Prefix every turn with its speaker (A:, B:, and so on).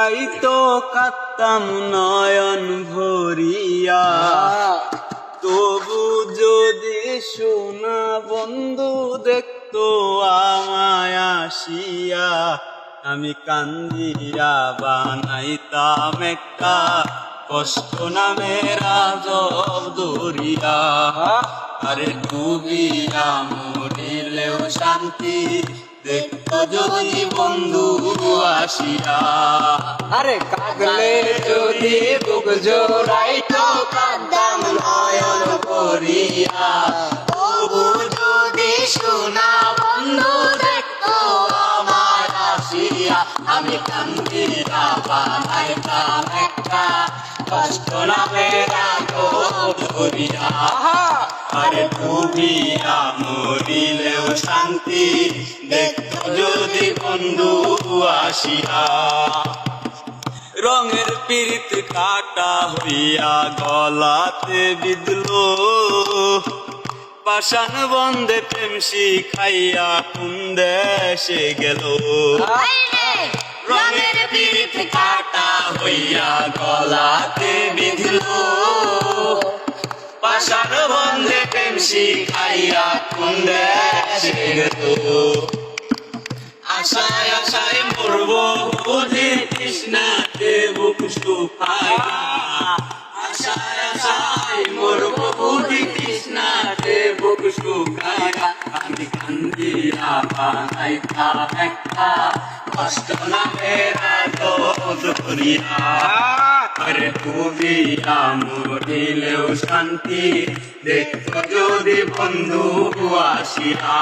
A: রাইতো কাঁদতাম নয়ন ভরিয়া, তবু যদি সোনা বন্ধু দেখতো আমায় আসিয়া, আমি কান্দিয়া বানাইতাম একটা কষ্ট নামের আজব দরিয়া। আরে ডুবিয়া মরিলেও শান্তি দেখতো যদি বন্ধু আসিয়া।
B: আরে কাঁদলে যদি বুক জোড়াইতো
A: কাঁদতাম নয়ন ভরিয়া, তবু যদি সোনা বন্ধু দেখতো আমায় আসিয়া, আমি কান্দিয়া বানাইতাম একটা কষ্ট নামের আজব দরিয়া। আরে ডুবিয়া মরিলেও শান্তি দেখতো যদি বন্ধু আসিয়া। রঙের পীড়িত কাটা হইয়া গলাতে বিঁধলো, পাষাণ বন্ধে প্রেম শিখাইয়া কোন দেশে গেল। রঙের পীড়িত কাটা হইয়া গলাতে বিঁধলো, পাষাণ বন্ধে প্রেম শিখাইয়া কোন দেশে গেল। আশায় আশায় মরবো বুঝি তৃষ্ণাতে বুক শুকাইয়া, আশায় আশায় মরবো বুঝি তৃষ্ণাতে বুক শুকাইয়া, আমি কান্দিয়া বানাইতাম একটা কষ্ট নামের আজব দরিয়া। আরে ডুবিয়া মরিলেও শান্তি দেখতো যদি বন্ধু আসিয়া।